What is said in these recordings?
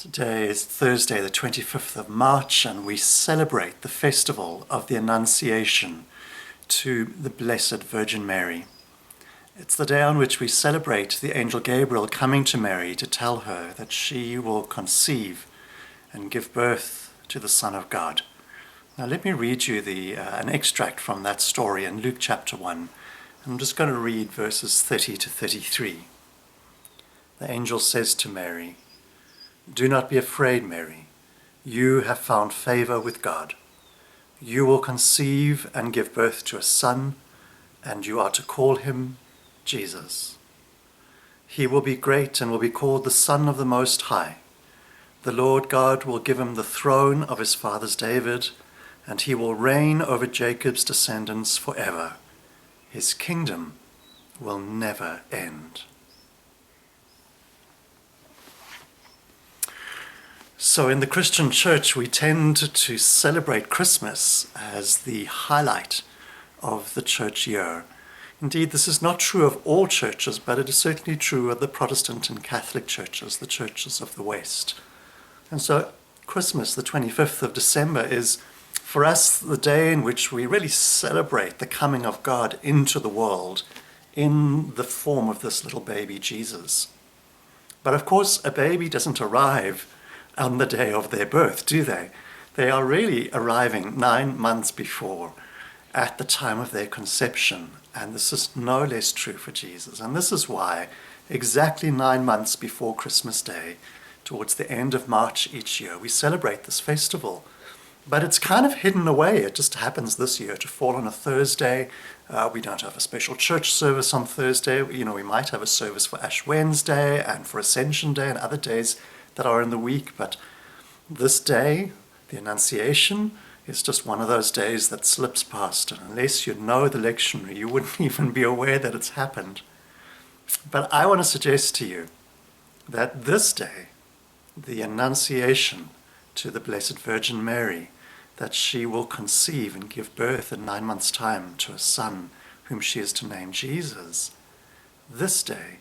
Today is Thursday, the 25th of March, and we celebrate the festival of the Annunciation to the Blessed Virgin Mary. It's the day on which we celebrate the angel Gabriel coming to Mary to tell her that she will conceive and give birth to the Son of God. Now let me read you an extract from that story in Luke chapter 1. I'm just going to read verses 30 to 33. The angel says to Mary, "Do not be afraid, Mary. You have found favor with God. You will conceive and give birth to a son, and you are to call him Jesus. He will be great and will be called the Son of the Most High. The Lord God will give him the throne of his father David, and he will reign over Jacob's descendants forever. His kingdom will never end." So in the Christian church, we tend to celebrate Christmas as the highlight of the church year. Indeed, this is not true of all churches, but it is certainly true of the Protestant and Catholic churches, the churches of the West. And so Christmas, the 25th of December, is for us the day in which we really celebrate the coming of God into the world in the form of this little baby Jesus. But of course, a baby doesn't arrive on the day of their birth, do they? They are really arriving 9 months before, at the time of their conception. And this is no less true for Jesus. And this is why exactly 9 months before Christmas Day, towards the end of March each year, we celebrate this festival. But it's kind of hidden away. It just happens this year to fall on a Thursday. We don't have a special church service on Thursday. We might have a service for Ash Wednesday and for Ascension Day and other days that are in the week, but this day, the Annunciation, is just one of those days that slips past, and unless you know the lectionary, you wouldn't even be aware that it's happened. But I want to suggest to you that this day, the Annunciation to the Blessed Virgin Mary, that she will conceive and give birth in 9 months' time to a son whom she is to name Jesus, this day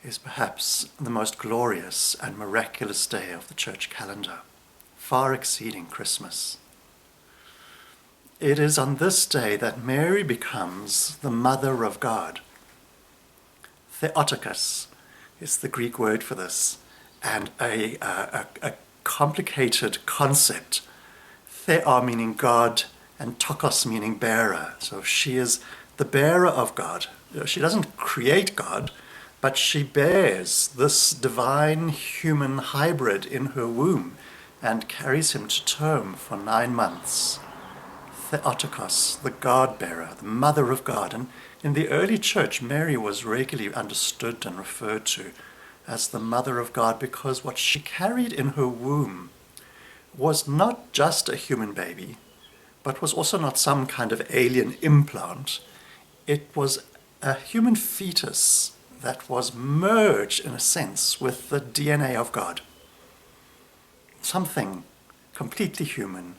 is perhaps the most glorious and miraculous day of the church calendar, far exceeding Christmas. It is on this day that Mary becomes the Mother of God. Theotokos is the Greek word for this, and a complicated concept. Theo meaning God, and tokos meaning bearer. So she is the bearer of God. She doesn't create God, but she bears this divine human hybrid in her womb and carries him to term for 9 months. Theotokos, the God-bearer, the Mother of God. And in the early church, Mary was regularly understood and referred to as the Mother of God because what she carried in her womb was not just a human baby, but was also not some kind of alien implant. It was a human fetus that was merged, in a sense, with the DNA of God. Something completely human,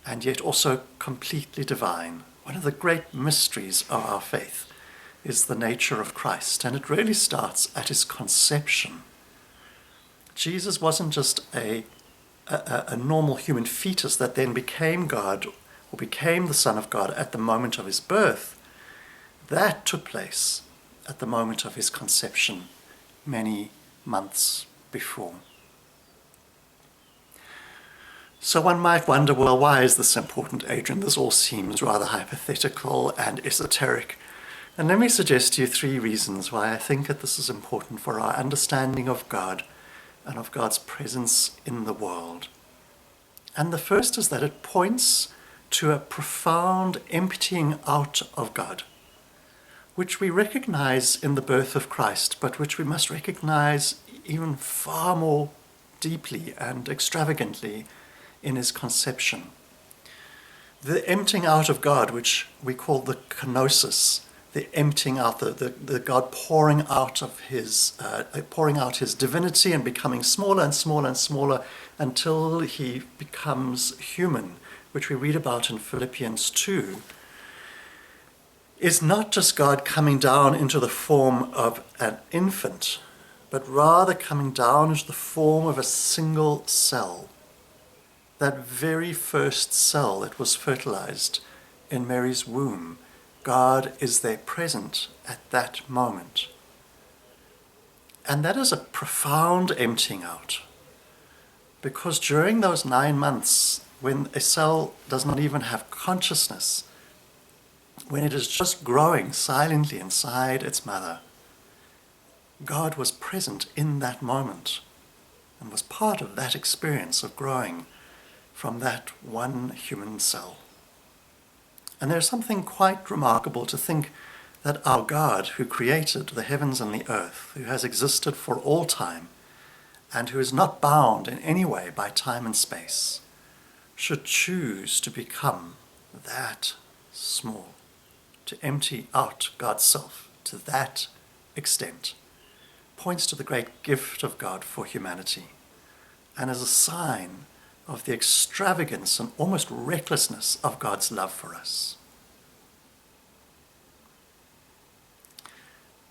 and yet also completely divine. One of the great mysteries of our faith is the nature of Christ, and it really starts at his conception. Jesus wasn't just a normal human fetus that then became God or became the Son of God at the moment of his birth. That took place at the moment of his conception many months before. So one might wonder, well, why is this important, Adrian? This all seems rather hypothetical and esoteric. And let me suggest to you 3 reasons why I think that this is important for our understanding of God and of God's presence in the world. And the first is that it points to a profound emptying out of God, which we recognize in the birth of Christ, but which we must recognize even far more deeply and extravagantly in his conception. The emptying out of God, which we call the kenosis, the emptying out, the God pouring out his divinity and becoming smaller and smaller and smaller until he becomes human, which we read about in Philippians 2, is not just God coming down into the form of an infant, but rather coming down into the form of a single cell. That very first cell that was fertilized in Mary's womb, God is there present at that moment. And that is a profound emptying out, because during those 9 months, when a cell does not even have consciousness, when it is just growing silently inside its mother, God was present in that moment and was part of that experience of growing from that one human cell. And there's something quite remarkable to think that our God, who created the heavens and the earth, who has existed for all time, and who is not bound in any way by time and space, should choose to become that small, to empty out God's self to that extent, points to the great gift of God for humanity, and is a sign of the extravagance and almost recklessness of God's love for us.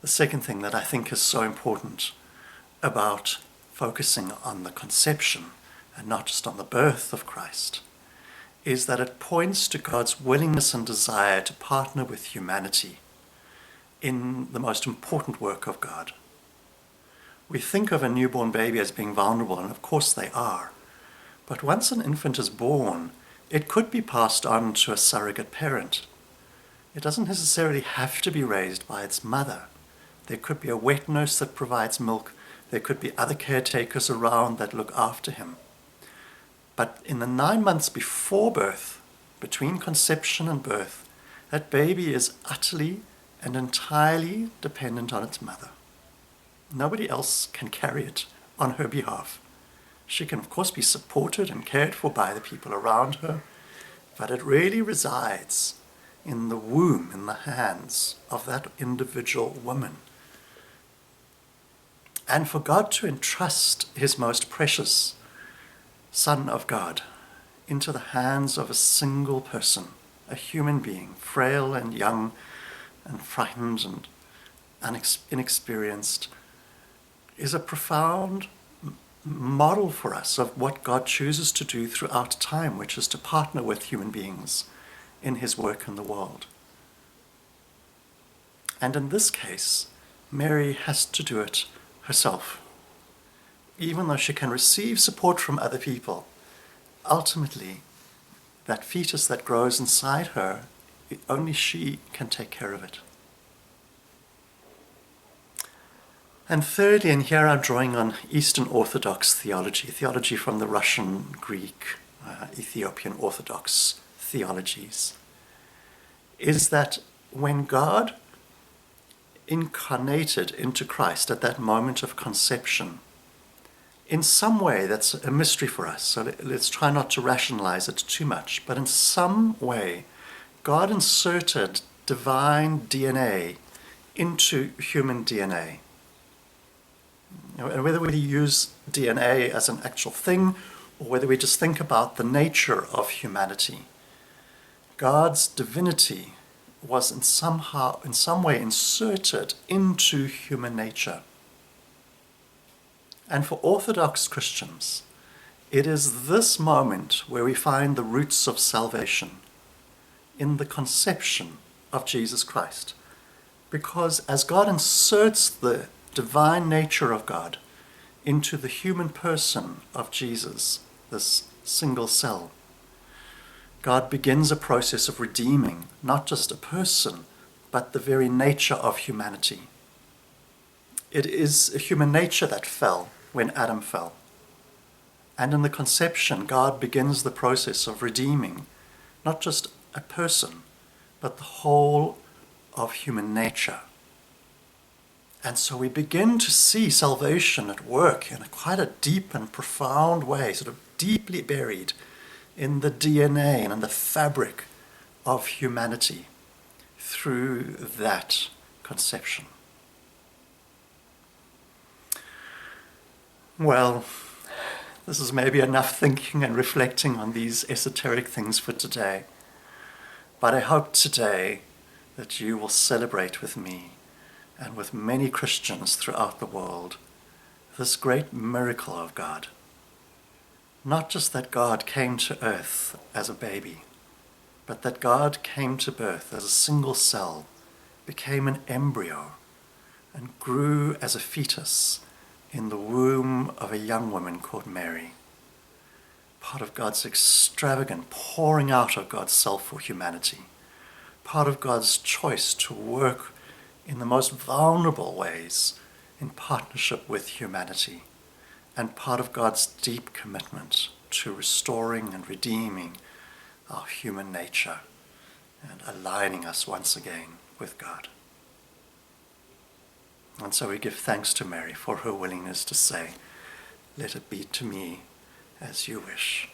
The second thing that I think is so important about focusing on the conception and not just on the birth of Christ is that it points to God's willingness and desire to partner with humanity in the most important work of God. We think of a newborn baby as being vulnerable, and of course they are. But once an infant is born, it could be passed on to a surrogate parent. It doesn't necessarily have to be raised by its mother. There could be a wet nurse that provides milk. There could be other caretakers around that look after him. But in the 9 months before birth, between conception and birth, that baby is utterly and entirely dependent on its mother. Nobody else can carry it on her behalf. She can, of course, be supported and cared for by the people around her, but it really resides in the womb, in the hands of that individual woman. And for God to entrust his most precious Son of God into the hands of a single person, a human being, frail and young and frightened and inexperienced, is a profound model for us of what God chooses to do throughout time, which is to partner with human beings in his work in the world. And in this case, Mary has to do it herself. Even though she can receive support from other people, ultimately, that fetus that grows inside her, only she can take care of it. And thirdly, and here I'm drawing on Eastern Orthodox theology from the Russian, Greek, Ethiopian Orthodox theologies, is that when God incarnated into Christ at that moment of conception, in some way that's a mystery for us, so let's try not to rationalize it too much, but in some way, God inserted divine DNA into human DNA. And whether we use DNA as an actual thing, or whether we just think about the nature of humanity, God's divinity was in some way inserted into human nature. And for Orthodox Christians, it is this moment where we find the roots of salvation, in the conception of Jesus Christ. Because as God inserts the divine nature of God into the human person of Jesus, this single cell, God begins a process of redeeming not just a person, but the very nature of humanity. It is a human nature that fell when Adam fell. And in the conception, God begins the process of redeeming not just a person, but the whole of human nature. And so we begin to see salvation at work in quite a deep and profound way, sort of deeply buried in the DNA and in the fabric of humanity through that conception. Well, this is maybe enough thinking and reflecting on these esoteric things for today. But I hope today that you will celebrate with me and with many Christians throughout the world this great miracle of God. Not just that God came to earth as a baby, but that God came to birth as a single cell, became an embryo, and grew as a fetus in the womb of a young woman called Mary. Part of God's extravagant pouring out of God's self for humanity. Part of God's choice to work in the most vulnerable ways in partnership with humanity. And part of God's deep commitment to restoring and redeeming our human nature and aligning us once again with God. And so we give thanks to Mary for her willingness to say, "Let it be to me as you wish."